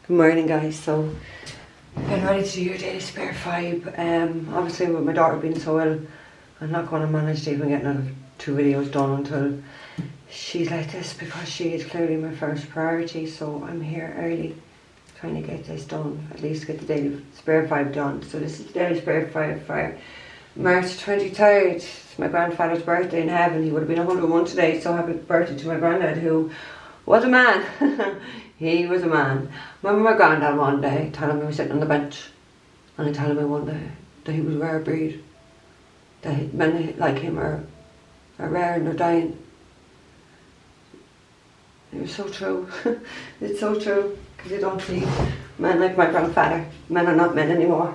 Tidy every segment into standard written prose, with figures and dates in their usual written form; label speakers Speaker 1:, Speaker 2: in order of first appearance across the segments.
Speaker 1: Good morning, guys. So, getting ready to do your daily spare 5. Obviously, with my daughter being so ill, I'm not going to manage to even get another 2 videos done until she's like this, because she is clearly my first priority. So I'm here early trying to get this done, at least get the daily spare 5 done. So this is the daily spare 5 for March 23rd. It's my grandfather's birthday in heaven. He would have been 101 today, so happy birthday to my granddad, who was a man. He was a man. Remember my granddad one day telling me he was sitting on the bench, and he telling me one day that he was a rare breed, that men like him are rare and they're dying. It was so true. It's so true, because you don't see men like my grandfather. Men are not men anymore.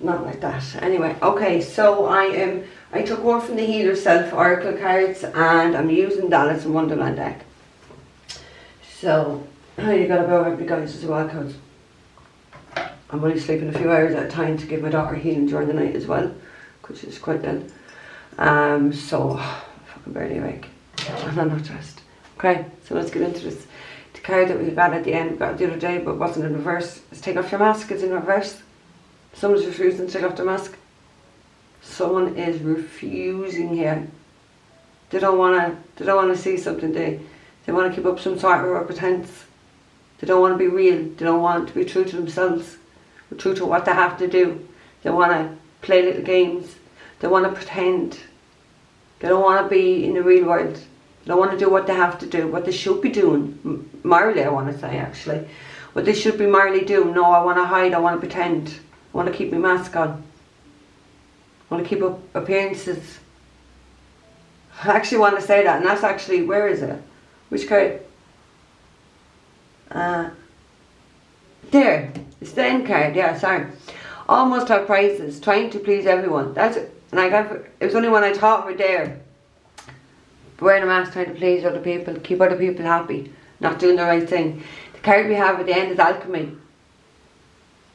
Speaker 1: Not like that. Anyway, okay, so I took one from the Healer Self Oracle cards, and I'm using Dallas and Wonderland deck. So, you gotta bear with me, guys, as well, because I'm only sleeping a few hours at a time to give my daughter healing during the night as well, because she's quite ill. So, I'm fucking barely awake, and I'm not dressed. Okay, so let's get into this. The card that we got at the end, we got the other day, but wasn't in reverse. Let's take off your mask. It's in reverse. Someone's refusing to take off their mask. Someone is refusing here. They don't wanna see something. They want to keep up some sort of pretense. They don't want to be real. They don't want to be true to themselves, or true to what they have to do. They want to play little games. They want to pretend. They don't want to be in the real world. They don't want to do what they have to do, what they should be doing. Morally, I want to say, actually. What they should be morally doing. No, I want to hide. I want to pretend. I want to keep my mask on. I want to keep up appearances. I actually want to say that, and that's actually, where is it? Which card? There. It's the end card. Yeah, sorry. Almost have prizes. Trying to please everyone. That's it. And it was only when I thought we're there. Wearing a mask, trying to please other people, keep other people happy, not doing the right thing. The card we have at the end is alchemy.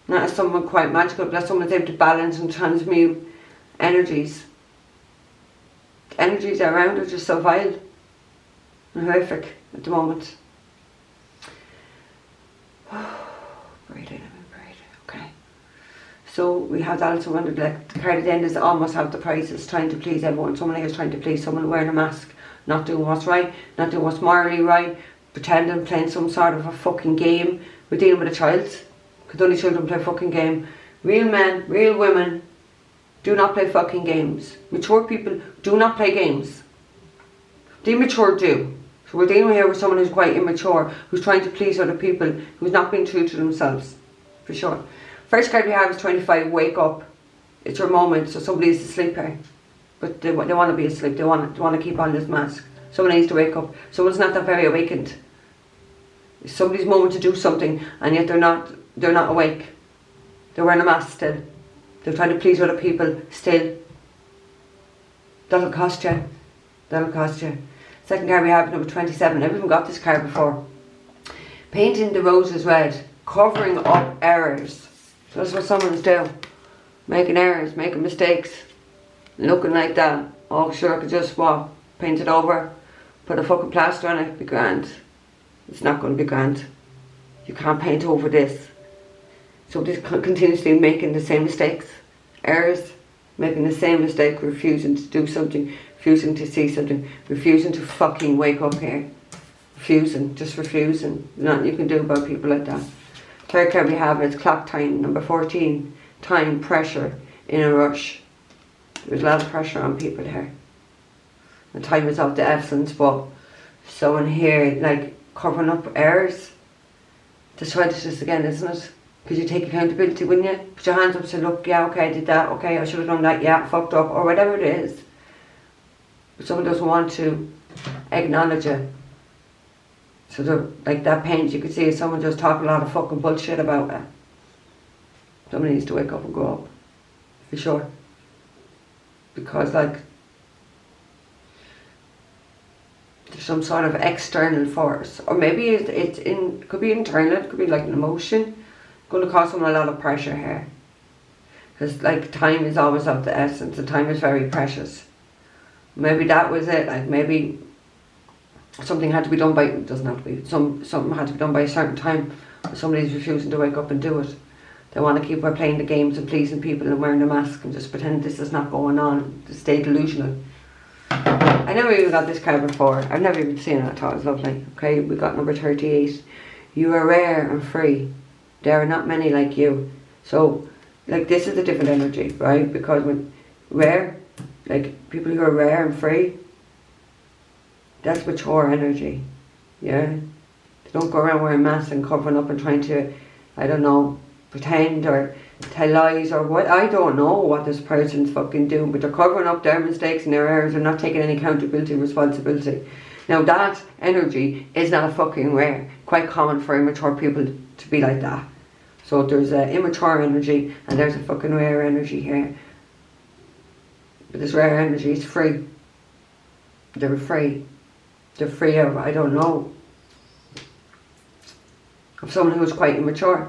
Speaker 1: Not as someone quite magical, but as someone that's able to balance and transmute energies. The energies around are just so vile and horrific at the moment. Breathe in and breathe. Okay. So we have that also under the card at the end is almost have the prizes, trying to please everyone. Someone here is trying to please someone, wearing a mask, not doing what's right, not doing what's morally right, pretending, playing some sort of a fucking game. We're dealing with a child, because only children play fucking game. Real men, real women do not play fucking games. Mature people do not play games. The immature do. So we're dealing here with someone who's quite immature, who's trying to please other people, who's not being true to themselves, for sure. First card we have is 25, wake up. It's your moment, so somebody's asleep here. But they want to be asleep, they want to keep on this mask. Someone needs to wake up. Someone's not that very awakened. It's somebody's moment to do something, and yet they're not awake. They're wearing a mask still. They're trying to please other people still. That'll cost you. That'll cost you. Second card we have, number 27. I've even got this card before. Painting the roses red. Covering up errors. So that's what someone's doing. Making errors, making mistakes. Looking like that. Oh, sure, I could just, paint it over. Put a fucking plaster on it. Be grand. It's not going to be grand. You can't paint over this. Somebody's continuously making the same mistakes. Errors. Making the same mistake. Refusing to do something. Refusing to see something, refusing to fucking wake up here. Refusing, just refusing. Nothing you can do about people like that. Third card we have is clock time, number 14. Time, pressure, in a rush. There's a lot of pressure on people here. The time is of the essence, but someone here, like, covering up errors. Just try this again, isn't it? Because you take accountability, wouldn't you? Put your hands up and say, look, yeah, okay, I did that, okay, I should have done that, yeah, fucked up, or whatever it is. Someone doesn't want to acknowledge it. So they're, like that paint, you could see someone just talking a lot of fucking bullshit about it. Someone needs to wake up and grow up. For sure. Because like there's some sort of external force. Or maybe it could be internal, it could be like an emotion. Going to cause someone a lot of pressure here. Because like time is always of the essence and time is very precious. Maybe that was it, like maybe something had to be done by, it doesn't have to be, something had to be done by a certain time, Somebody's refusing to wake up and do it. They want to keep playing the games and pleasing people and wearing a mask and just pretend this is not going on, to stay delusional. I never even got this card before. I've never even seen it. I thought it was lovely. Okay, we got number 38. You are rare and free. There are not many like you. So, like, this is a different energy, right? Because when rare, like people who are rare and free, that's mature energy. Yeah? They don't go around wearing masks and covering up and trying to, I don't know, pretend or tell lies or what. I don't know what this person's fucking doing, but they're covering up their mistakes and their errors and not taking any accountability and responsibility. Now that energy is not a fucking rare. Quite common for immature people to be like that. So there's an immature energy and there's a fucking rare energy here. But this rare energy is free. They're free. They're free of, I don't know, of someone who's quite immature.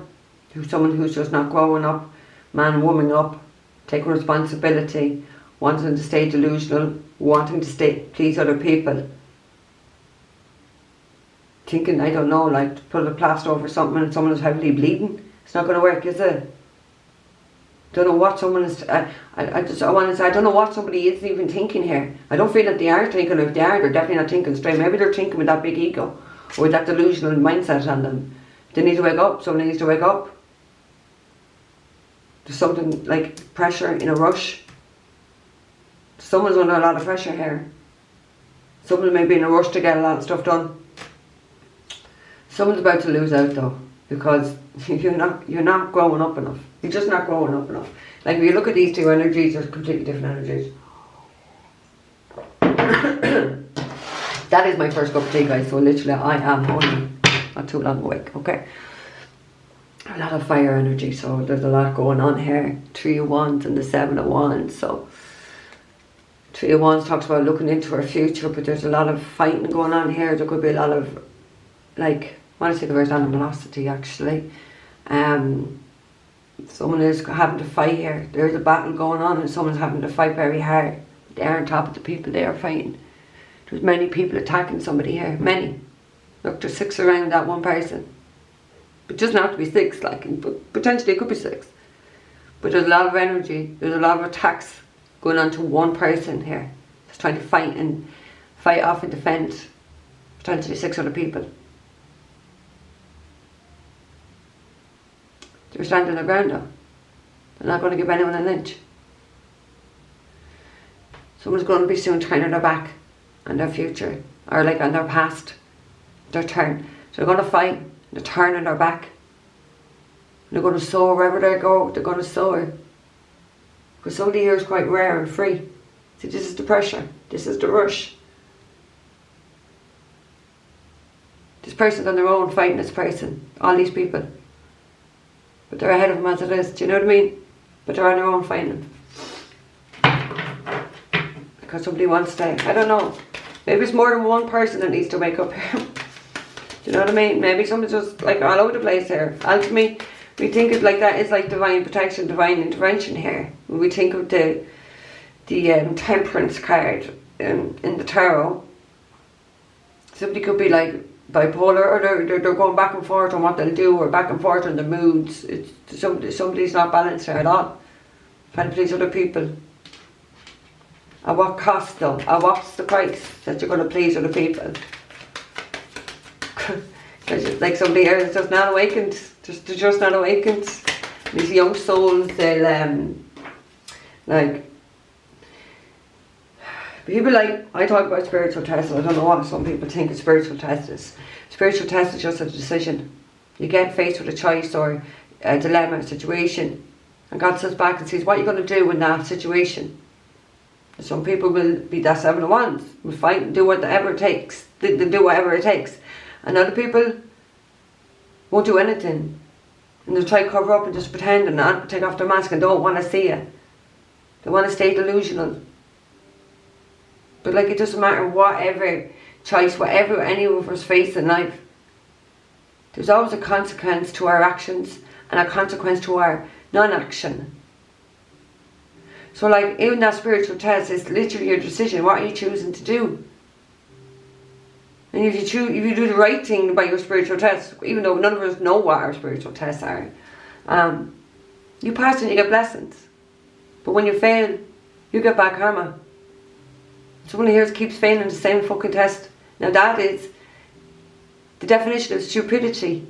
Speaker 1: Someone who's just not growing up, man, woman up, taking responsibility, wanting to stay delusional, wanting to please other people. Thinking, I don't know, like to put a plaster over something and someone is heavily bleeding. It's not going to work, is it? Don't know what someone is. I want to say, I don't know what somebody is even thinking here. I don't feel that they are thinking. If they are, they're definitely not thinking straight. Maybe they're thinking with that big ego or with that delusional mindset on them. They need to wake up. Someone needs to wake up. There's something like pressure in a rush. Someone's under a lot of pressure here. Someone may be in a rush to get a lot of stuff done. Someone's about to lose out though, because you're not growing up enough. You're just not growing up enough. Like if you look at these two energies, they're completely different energies. That is my first cup of tea, guys. So literally, I am only not too long awake. Okay. A lot of fire energy, so there's a lot going on here. 3 of Wands and the 7 of Wands. So 3 of Wands talks about looking into our future, but there's a lot of fighting going on here. There could be a lot of, like, I want to say the word animosity actually. Someone is having to fight here. There's a battle going on and someone's having to fight very hard. They're on top of the people they are fighting. There's many people attacking somebody here. Many. Look, there's 6 around that one person. It doesn't have to be 6, like, but potentially it could be 6. But there's a lot of energy. There's a lot of attacks going on to one person here. Just trying to fight off and defend potentially 6 other people. They're standing their ground though. They're not going to give anyone an inch. Someone's going to be soon turning their back on their future, or like on their past, their turn. So they're going to fight. They're turning their back. They're going to soar wherever they go. They're going to soar. Because somebody here is quite rare and free. See, this is the pressure. This is the rush. This person's on their own fighting this person. All these people. But they're ahead of them as it is. Do you know what I mean? But they're on their own fighting. Because somebody wants to. I don't know. Maybe it's more than one person that needs to wake up here. Do you know what I mean? Maybe someone's just like all over the place here. And to me, we think of like that is like divine protection, divine intervention here. When we think of the temperance card in the tarot, somebody could be like bipolar, or they're going back and forth on what they'll do, or back and forth on their moods. Somebody's not balanced here at all. Trying to please other people. At what cost though? At what's the price that you're going to please other people? Like somebody here is just not awakened. They're just not awakened. These young souls, they'll like people like, I talk about spiritual tests. I don't know what some people think a spiritual test is. Spiritual test is just a decision. You get faced with a choice or a dilemma, a situation, and God sits back and says, what are you going to do in that situation? And some people will be that 7 of Wands, will fight and do whatever it takes. They'll do whatever it takes. And other people won't do anything. And they'll try to cover up and just pretend and not take off their mask and don't want to see it. They want to stay delusional. But like, it doesn't matter whatever choice, whatever any of us face in life, there's always a consequence to our actions and a consequence to our non-action. So like, even that spiritual test is literally your decision. What are you choosing to do? And if you do the right thing by your spiritual tests, even though none of us know what our spiritual tests are, you pass and you get blessings. But when you fail, you get back karma. Someone here keeps failing the same fucking test. Now that is the definition of stupidity.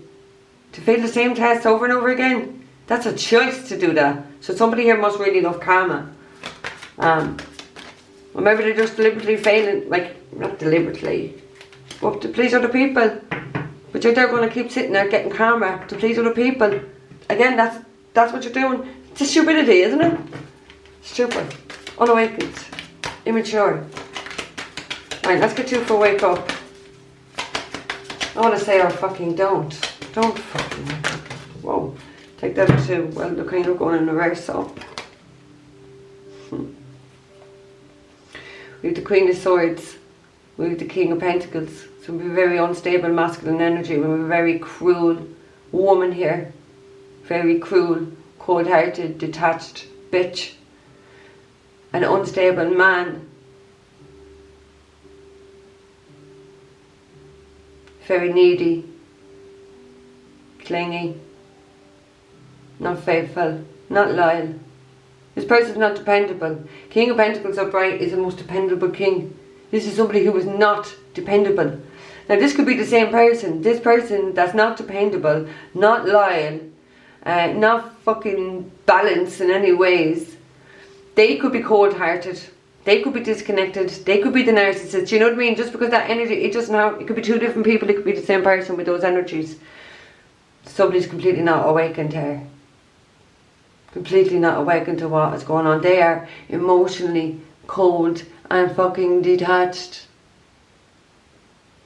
Speaker 1: To fail the same test over and over again. That's a choice to do that. So somebody here must really love karma. Or maybe they're just deliberately failing, like, not deliberately, but to please other people. But you're there going to keep sitting there getting karma to please other people. Again, that's what you're doing. It's a stupidity, isn't it? Stupid. Unawakened. Immature. Right, let's get you for a wake up. I want to say or fucking don't. Don't fucking wake up. Whoa. Take that too. Well, they're kind of going in reverse, so. We have the Queen of Swords. We have the King of Pentacles. So we have a very unstable masculine energy. We have a very cruel woman here. Very cruel, cold-hearted, detached bitch. An unstable man. Very needy. Clingy. Not faithful. Not loyal. This person is not dependable. King of Pentacles upright is the most dependable king. This is somebody who is not dependable. Now this could be the same person. This person that's not dependable, not loyal, not fucking balanced in any ways. They could be cold-hearted. They could be disconnected. They could be the narcissist. You know what I mean? Just because that energy, it doesn't have, it could be two different people. It could be the same person with those energies. Somebody's completely not awakened here. Completely not awakened to what is going on. They are emotionally cold and fucking detached.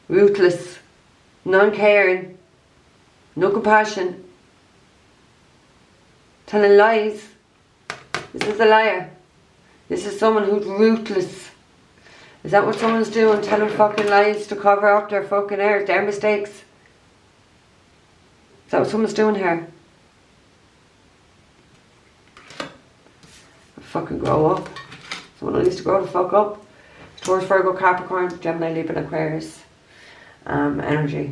Speaker 1: Ruthless. Non-caring. No compassion. Telling lies. This is a liar. This is someone who's ruthless. Is that what someone's doing? Telling fucking lies to cover up their fucking errors, their mistakes? Is that what someone's doing here? Fucking grow up. Someone needs to grow the fuck up. Taurus, Virgo, Capricorn, Gemini, Libra, Aquarius. Energy.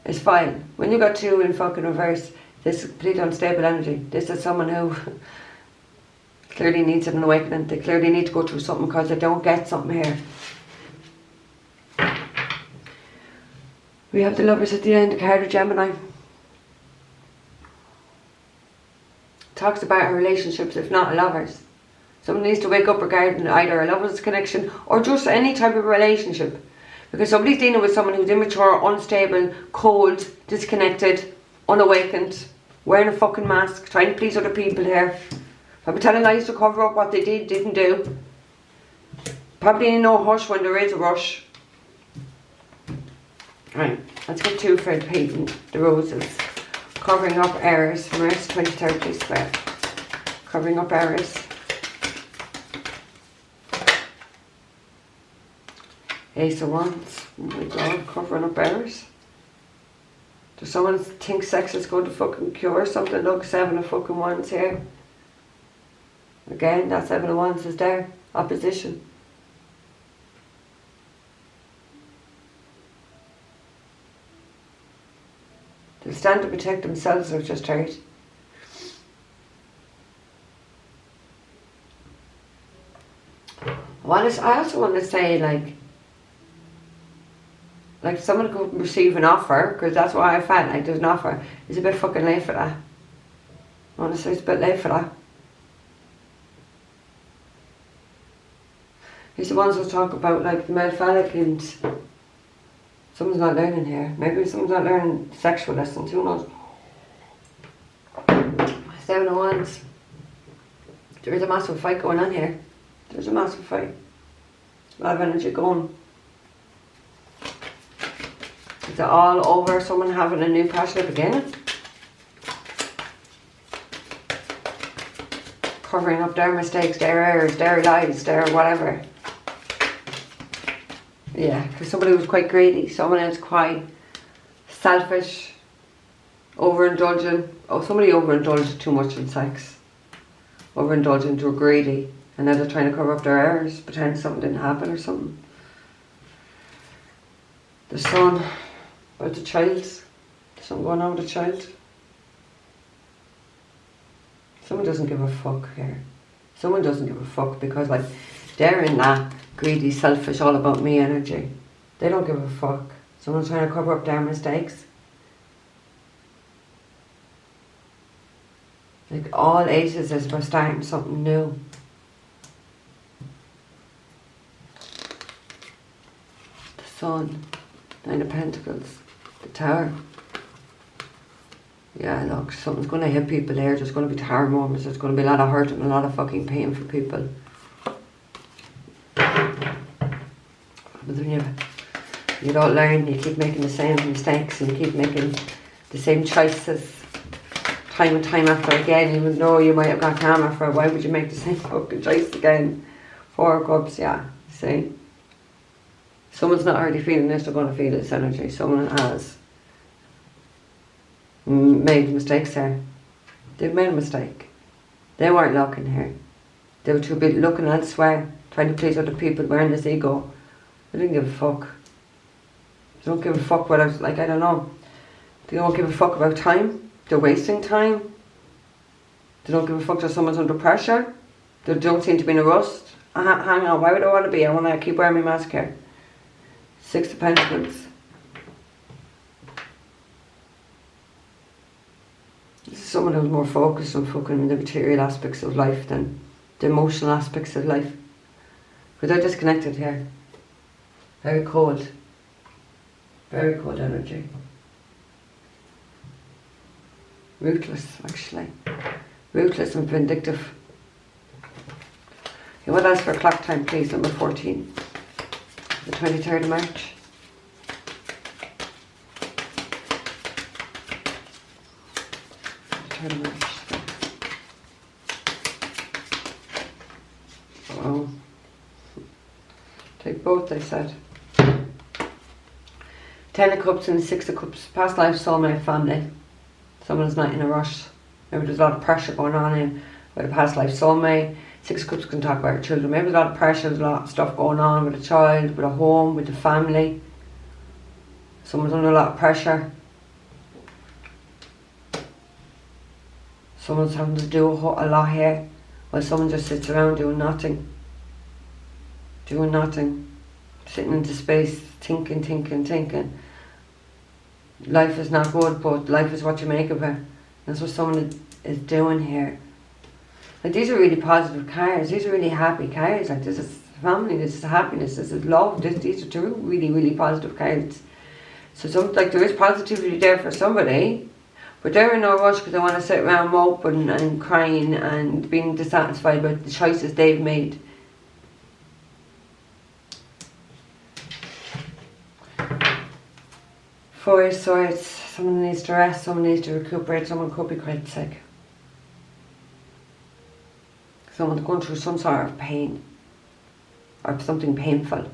Speaker 1: It's fine. When you got two in fucking reverse, this is completely unstable energy. This is someone who clearly needs an awakening. They clearly need to go through something because they don't get something here. We have the Lovers at the end, the card of Gemini. Talks about our relationships, if not lovers. Someone needs to wake up regarding either a lover's connection or just any type of relationship. Because somebody's dealing with someone who's immature, unstable, cold, disconnected, unawakened, wearing a fucking mask, trying to please other people here. Probably telling lies to cover up what they didn't do. Probably in no hush when there is a rush. Right, let's get two for painting the roses. Covering up errors, March 23rd, please square. Covering up errors. Ace of Wands. Oh my god, covering up errors. Does someone think sex is going to fucking cure something? Look, 7 of fucking Wands here. Again, that 7 of Wands is there. Opposition. They'll stand to protect themselves, I've just heard. I also want to say, like someone could receive an offer, because that's what I felt like there's an offer. It's a bit fucking late for that. Honestly, it's a bit late for that. These are the ones who talk about like the male phallic, and someone's not learning here. Maybe someone's not learning sexual lessons, who knows? 7 of Wands. There is a massive fight going on here. There's a massive fight. A lot of energy going. Is it all over? Someone having a new passionate beginning? Covering up their mistakes, their errors, their lies, their whatever. Yeah, because somebody was quite greedy. Someone else quite selfish, overindulgent. Oh, somebody overindulged too much in sex. Overindulgent or greedy. And now they're trying to cover up their errors, pretend something didn't happen or something. The Sun, about the child. There's something going on with the child. Someone doesn't give a fuck here. Someone doesn't give a fuck because like they're in that greedy, selfish, all about me energy. They don't give a fuck. Someone's trying to cover up their mistakes. Like all aces is about starting something new. The Sun, Nine of Pentacles, the Tower. Yeah, look, something's going to hit people there. There's going to be tower moments. There's going to be a lot of hurt and a lot of fucking pain for people. But then you don't learn. You keep making the same mistakes and you keep making the same choices time and time after again, even though you might have got karma for it. Why would you make the same fucking choice again? Four of Cups, yeah, see? Someone's not already feeling this, they're going to feel this energy. Someone has made mistakes there. They've made a mistake. They weren't looking here. They were too busy looking elsewhere, trying to please other people, wearing this ego. They didn't give a fuck. They don't give a fuck what I was like, I don't know. They don't give a fuck about time. They're wasting time. They don't give a fuck that someone's under pressure. They don't seem to be in a rush. Hang on, why would I want to be? I want to keep wearing my mask here. Six of Pentacles. This is someone who's more focused on fucking the material aspects of life than the emotional aspects of life. But they're disconnected here. Very cold. Very cold energy. Ruthless, actually. Ruthless and vindictive. Okay, what else for clock time, please? Number 14. The 23rd of March. Oh. Take both, they said. 10 of Cups and 6 of Cups. Past life, soulmate, family. Someone's not in a rush. Maybe there's a lot of pressure going on in with a past life soulmate. 6 of Cups can talk about children. Maybe there's a lot of pressure, there's a lot of stuff going on with a child, with a home, with the family. Someone's under a lot of pressure. Someone's having to do a lot here, while someone just sits around doing nothing. Doing nothing. Sitting into space, thinking. Life is not good, but life is what you make of it. That's what someone is doing here. Like, these are really positive cards. These are really happy cards. Like, this is family, this is happiness, this is love. These are two really, really positive cards. So there is positivity there for somebody, but they're in no rush because they want to sit around moping and crying and being dissatisfied with the choices they've made. Four of Swords. Someone needs to rest, someone needs to recuperate, someone could be quite sick. Someone's going through some sort of pain or something painful.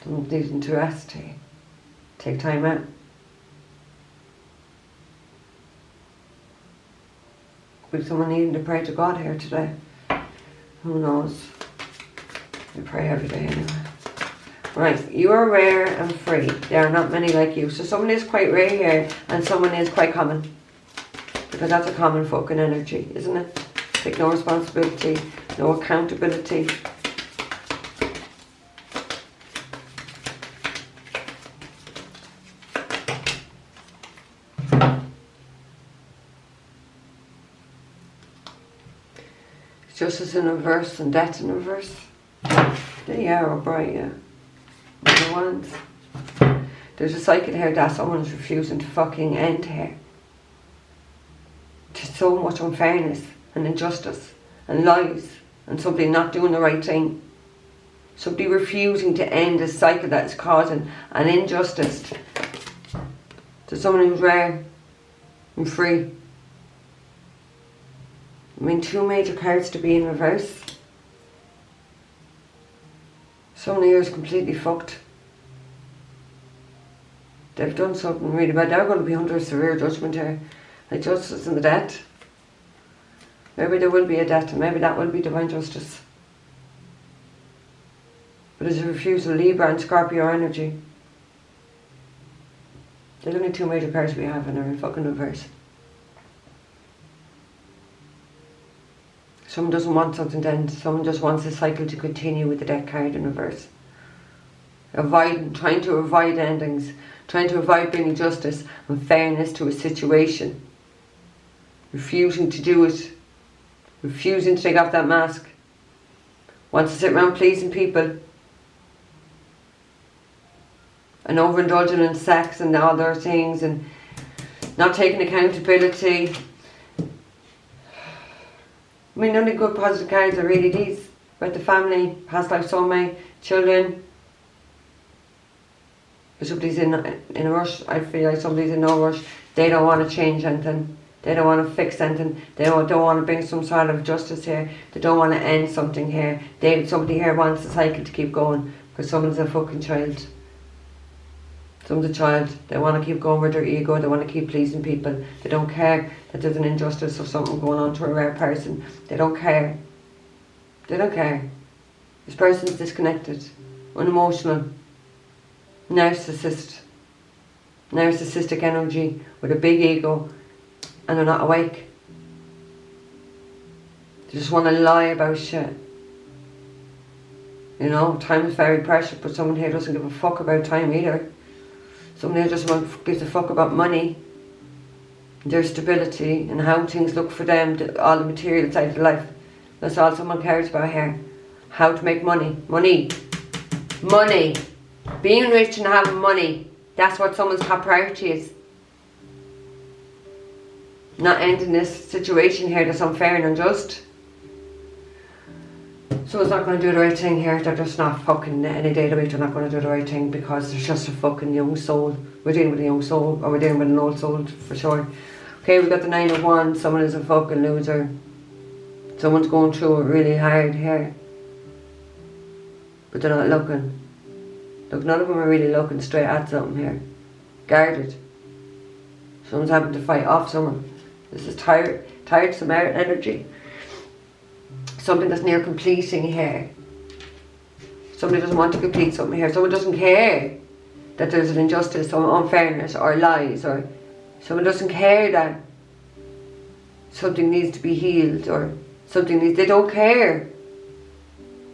Speaker 1: Someone's needing to rest, take time out. Could be someone needing to pray to God here today. Who knows? I pray every day anyway. Right, you are rare and free. There are not many like you. So someone is quite rare here and someone is quite common. Because that's a common fucking energy, isn't it? Take no responsibility, no accountability. Justice in reverse and death in reverse. There you are, bright, yeah. The Wands. There's a cycle here that someone's refusing to fucking end here. Just so much unfairness and injustice and lies and somebody not doing the right thing. Somebody refusing to end a cycle that is causing an injustice to someone who's rare and free. I mean, two major cards to be in reverse. Someone here is completely fucked. They've done something really bad. They're going to be under a severe judgment here. Like justice and the death. Maybe there will be a death and maybe that will be divine justice. But there's a refusal, Libra and Scorpio energy. There's only 2 major cards we have and they're in fucking reverse. Someone doesn't want something to end. Someone just wants the cycle to continue with the death card in reverse. Trying to avoid endings. Trying to avoid bringing justice and fairness to a situation. Refusing to do it. Refusing to take off that mask. Wants to sit around pleasing people. And overindulging in sex and all their things. And not taking accountability. I mean, the only good positive cards are really these. About the family, past life soulmate, children. If somebody's in a rush, I feel like somebody's in no rush. They don't want to change anything. They don't want to fix anything. They don't want to bring some sort of justice here. They don't want to end something here. Somebody here wants the cycle to keep going because someone's a fucking child. Someone's a child. They want to keep going with their ego. They want to keep pleasing people. They don't care that there's an injustice or something going on to a rare person. They don't care. They don't care. This person's disconnected, unemotional, narcissistic energy with a big ego, and they're not awake. They just want to lie about shit. You know, time is very precious, but someone here doesn't give a fuck about time either. Someone here just gives a fuck about money, their stability, and how things look for them, all the material side of life. That's all someone cares about here. How to make money. Money. Money. Being rich and having money. That's what someone's top priority is. Not ending this situation here that's unfair and unjust. Someone's not going to do the right thing here. They're just not fucking, any day of the week they're not going to do the right thing because there's just a fucking young soul. We're dealing with a young soul, or we're dealing with an old soul for sure. Okay, we've got the 9 of Wands. Someone is a fucking loser. Someone's going through it really hard here. But they're not looking. Look, none of them are really looking straight at something here. Guarded. Someone's having to fight off someone. This is tiresome energy. Something that's near completing here. Somebody doesn't want to complete something here. Someone doesn't care that there's an injustice or unfairness or lies, or someone doesn't care that something needs to be healed or something needs. They don't care.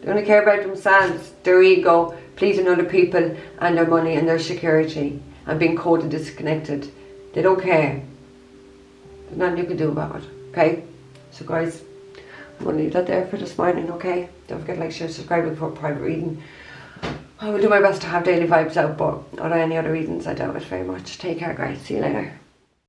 Speaker 1: They only care about themselves, their ego, pleasing other people, and their money and their security, and being cold and disconnected. They don't care. There's nothing you can do about it. Okay? So guys, I'm going to leave that there for this morning, okay? Don't forget to like, share, subscribe for private reading. I will do my best to have daily vibes out, but are there any other readings? I doubt it very much. Take care guys. See you later.